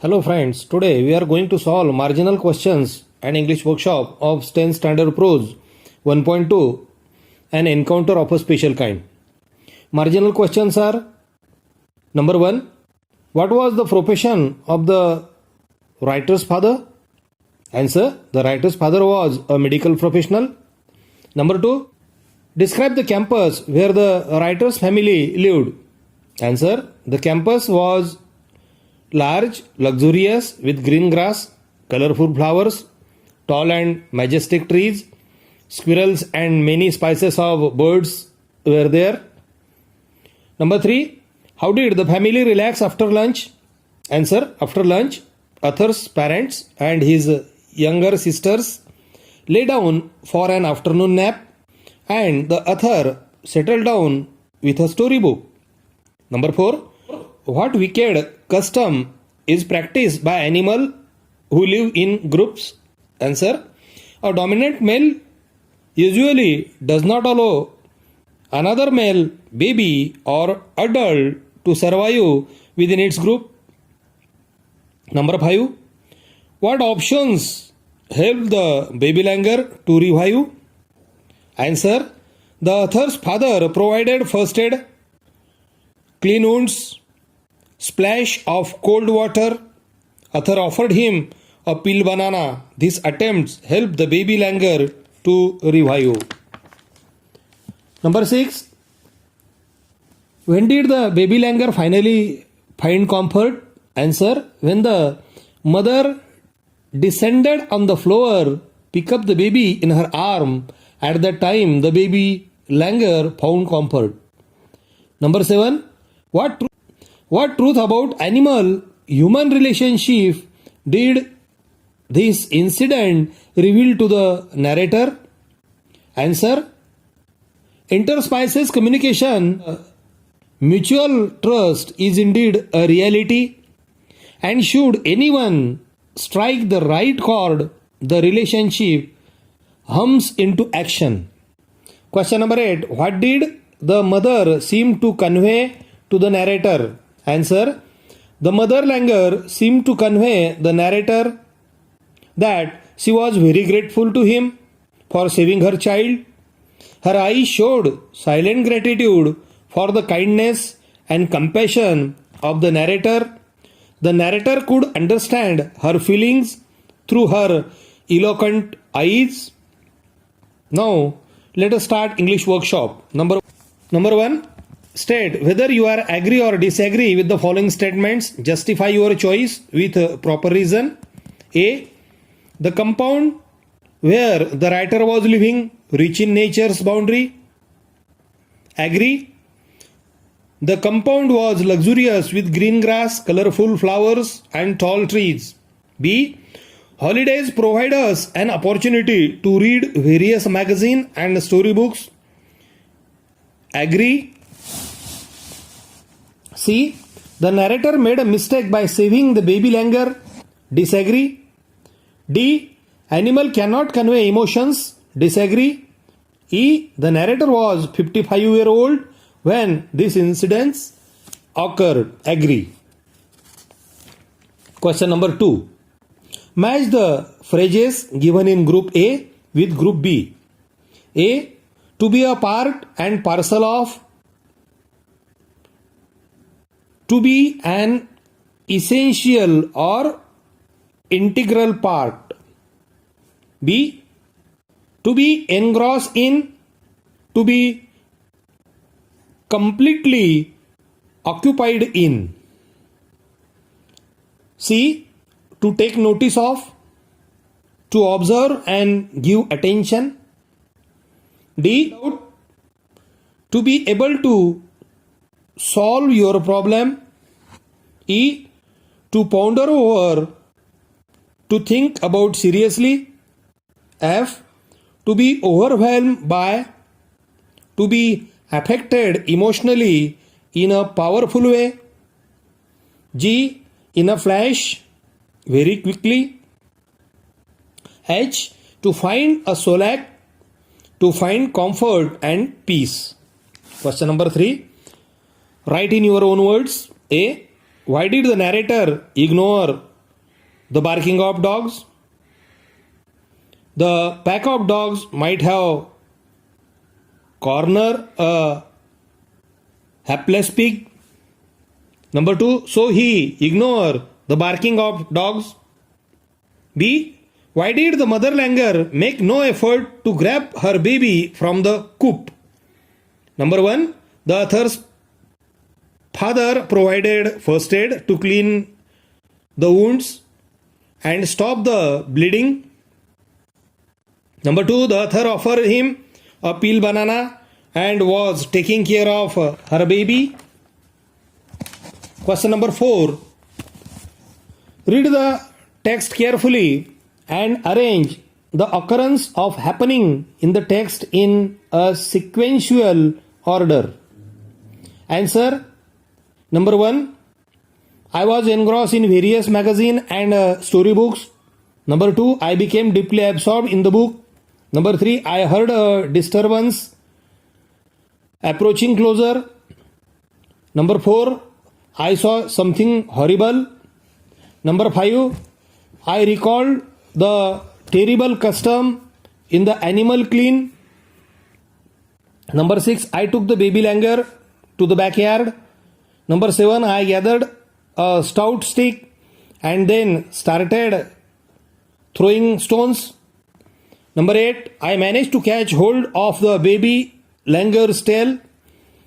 Hello friends, today we are going to solve marginal questions and English workshop of 10th standard prose 1.2 an encounter of a special kind. Marginal questions are: number 1, what was the profession of the writer's father? Answer: the writer's father was a medical professional. Number 2, describe the campus where the writer's family lived. Answer: the campus was large, luxurious, with green grass, colorful flowers, tall and majestic trees, squirrels and many species of birds were there. Number 3, how did the family relax after lunch? Answer: after lunch, Arthur's parents and his younger sisters lay down for an afternoon nap and the Arthur settled down with a storybook. Number 4, what wicked custom is practiced by animals who live in groups? Answer: a dominant male usually does not allow another male baby or adult to survive within its group. Number 5, what options help the baby languor to revive? Answer: the Arthur's father provided first aid, clean wounds, splash of cold water. Arthur offered him a peeled banana. These attempts helped the baby languor to revive. Number 6, when did the baby languor finally find comfort? Answer: when the mother descended on the floor, picked up the baby in her arm. At that time, the baby languor found comfort. Number 7, what truth about animal-human relationship did this incident reveal to the narrator? Answer: interspecies communication, mutual trust is indeed a reality, and should anyone strike the right chord, the relationship hums into action. Question number 8, what did the mother seem to convey to the narrator? Answer: the mother languor seemed to convey the narrator that she was very grateful to him for saving her child. Her eyes showed silent gratitude for the kindness and compassion of the narrator. The narrator could understand her feelings through her eloquent eyes. Now, let us start English workshop. Number 1, state whether you are agree or disagree with the following statements. Justify your choice with proper reason. A, the compound where the writer was living rich in nature's boundary. Agree. The compound was luxurious with green grass, colorful flowers and tall trees. B, holidays provide us an opportunity to read various magazines and storybooks. Agree. C, the narrator made a mistake by saving the baby languor. Disagree. D, animal cannot convey emotions. Disagree. E, the narrator was 55-year-old when these incidents occurred. Agree. Question number 2. Match the phrases given in group A with group B. A, to be a part and parcel of, to be an essential or integral part. B, to be engrossed in, to be completely occupied in. C, to take notice of, to observe and give attention. D, to be able to solve your problem. E, to ponder over, to think about seriously. F, to be overwhelmed by, to be affected emotionally in a powerful way. G, in a flash, very quickly. H, to find a solace, to find comfort and peace. Question number 3. Write in your own words. A, why did the narrator ignore the barking of dogs. The pack of dogs might have cornered a hapless pig. Number 2, so he ignored the barking of dogs. B, why did the mother langur make no effort to grab her baby from the coop? Number 1, the author's father provided first aid to clean the wounds and stop the bleeding. Number 2, the author offered him a peel banana and was taking care of her baby. Question number 4. Read the text carefully and arrange the occurrence of happening in the text in a sequential order. Answer. Number 1. I was engrossed in various magazines and storybooks. Number 2. I became deeply absorbed in the book. Number 3. I heard a disturbance approaching closer. Number 4. I saw something horrible. Number 5. I recalled the terrible custom in the animal clean. Number 6. I took the baby langur to the backyard. Number 7. I gathered a stout stick and then started throwing stones. Number 8. I managed to catch hold of the baby langur's tail.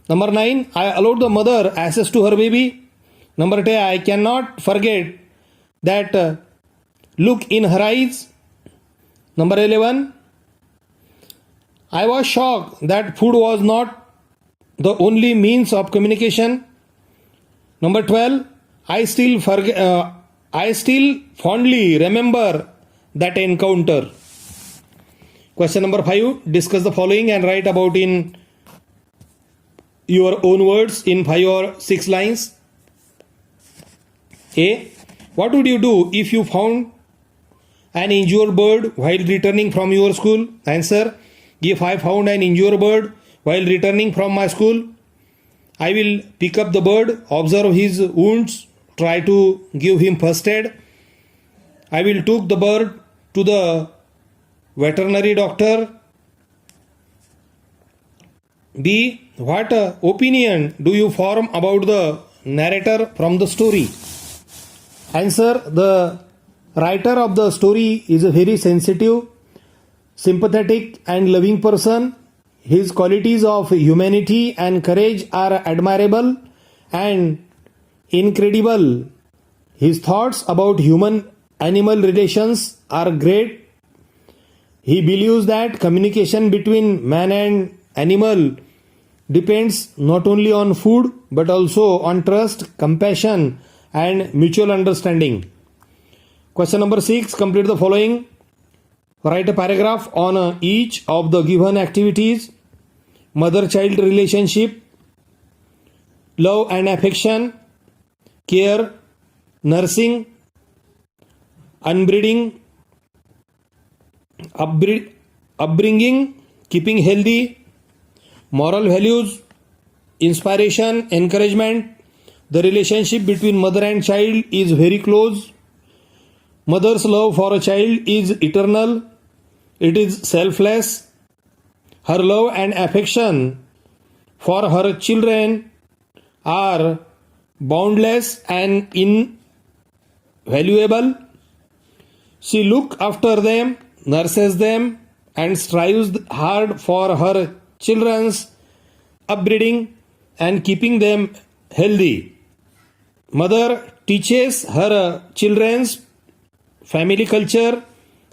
Number 9. I allowed the mother access to her baby. Number 10. I cannot forget that look in her eyes. Number 11. I was shocked that food was not the only means of communication. Number 12. I still fondly remember that encounter. Question number 5. Discuss the following and write about in your own words in 5 or 6 lines. A. What would you do if you found an injured bird while returning from your school? Answer. If I found an injured bird while returning from my school, I will pick up the bird, observe his wounds, try to give him first aid. I will take the bird to the veterinary doctor. B. What opinion do you form about the narrator from the story? Answer. The writer of the story is a very sensitive, sympathetic and loving person. His qualities of humanity and courage are admirable and incredible. His thoughts about human-animal relations are great. He believes that communication between man and animal depends not only on food but also on trust, compassion and mutual understanding. Question number 6. Complete the following. Write a paragraph on each of the given activities. Mother-child relationship, love and affection, care, nursing, unbreeding, upbringing, keeping healthy, moral values, inspiration, encouragement. The relationship between mother and child is very close. Mother's love for a child is eternal. It is selfless. Her love and affection for her children are boundless and invaluable. She looks after them, nurses them, and strives hard for her children's upbringing and keeping them healthy. Mother teaches her children's family culture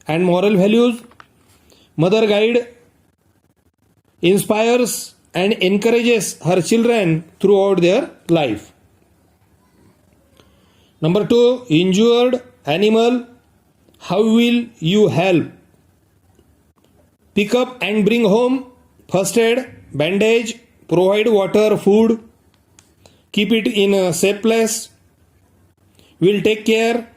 and moral values. Mother guide inspires and encourages her children throughout their life. Number 2. Injured animal. How will you help? Pick up and bring home. First aid, bandage, provide water, food. Keep it in a safe place. Will take care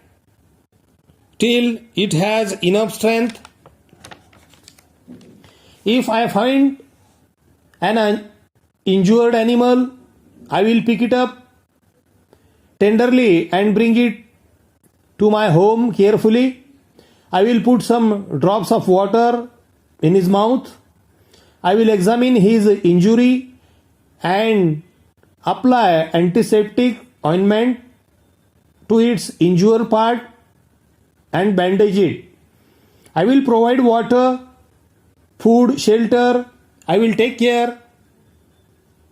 till it has enough strength. If I find an injured animal, I will pick it up tenderly and bring it to my home carefully. I will put some drops of water in his mouth. I will examine his injury and apply antiseptic ointment to its injured part and bandage it. I will provide water, food, shelter. I will take care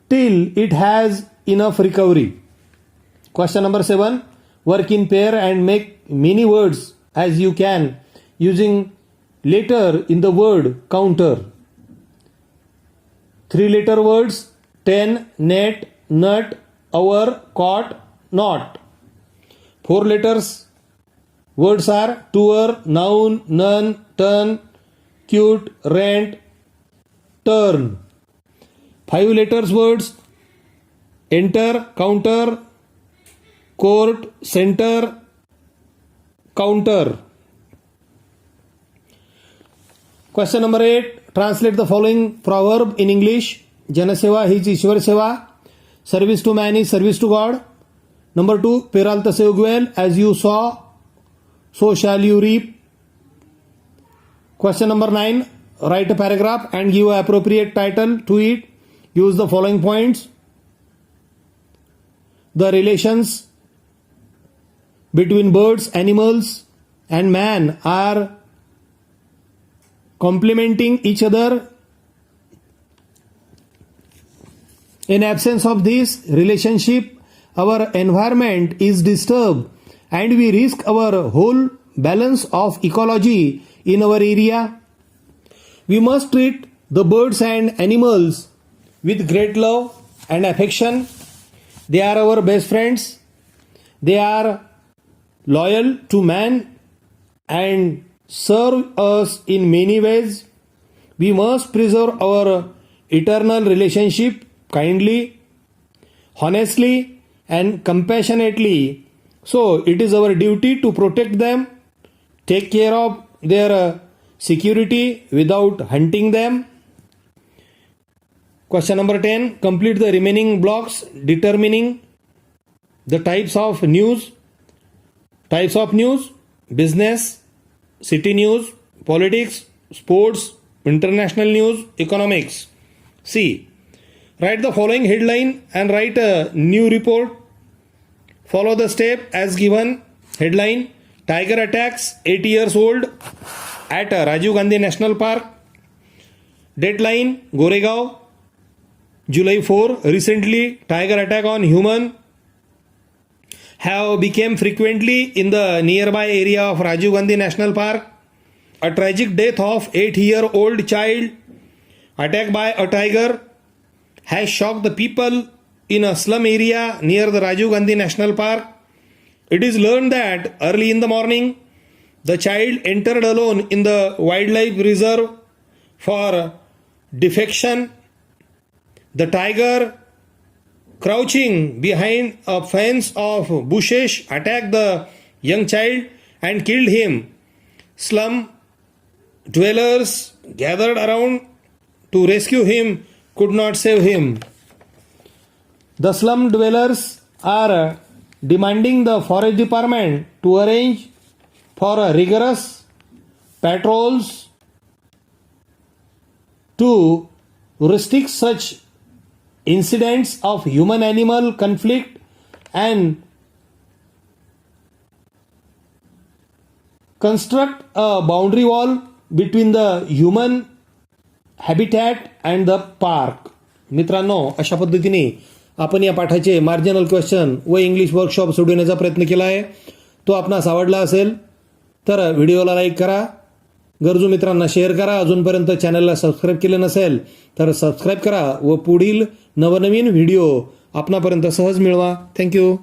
till it has enough recovery. Question number 7. Work in pair and make many words as you can using letter in the word counter. 3-letter words: 10, net, nut, hour, caught, not. 4 letters words are tour, noun, none, turn, cute, rent, turn. 5 letters words: enter, counter, court, center, counter. Question number 8. Translate the following proverb in English. Janaseva हीच ईश्वर सेवा. Service to man is service to God. Number 2. पेराल तसे उगवेल. As you sow, so shall you reap. Question number 9. Write a paragraph and give an appropriate title to it. Use the following points. The relations between birds, animals, and man are complementing each other. In absence of this relationship, our environment is disturbed and we risk our whole balance of ecology in our area. We must treat the birds and animals with great love and affection. They are our best friends. They are loyal to man and serve us in many ways. We must preserve our eternal relationship kindly, honestly, and compassionately. So it is our duty to protect them, take care of their security without hunting them. Question number 10. Complete the remaining blocks determining the types of news. Types of news: business, city news, politics, sports, international news, economics. C. Write the following headline and write a new report. Follow the step as given. Headline: Tiger attacks 8 years old at Rajiv Gandhi National Park. Deadline: Goregaon, July 4. Recently, tiger attack on human have become frequently in the nearby area of Rajiv Gandhi National Park. A tragic death of 8-year-old child attacked by a tiger has shocked the people in a slum area near the Rajiv Gandhi National Park. It is learned that early in the morning, the child entered alone in the wildlife reserve for defecation. The tiger, crouching behind a fence of bushes, attacked the young child and killed him. Slum dwellers gathered around to rescue him, could not save him. The slum dwellers are demanding the forest department to arrange for rigorous patrols to restrict such incidents of human-animal conflict and construct a boundary wall between the human habitat and the park. मित्रांनो, अशा पद्धतीने आपण या पाठाचे marginal question व English workshop सोडवण्याचा प्रयत्न केला आहे. तो आपणास आवडला असेल तर व्हिडिओला लाईक करा, गरजू मित्रांना शेअर करा. अजूनपर्यंत चॅनलला सबस्क्राईब केले नसेल तर सबस्क्राईब करा व पुढील नवनवीन व्हिडिओ आपणापर्यंत सहज मिळवा. थँक्यू.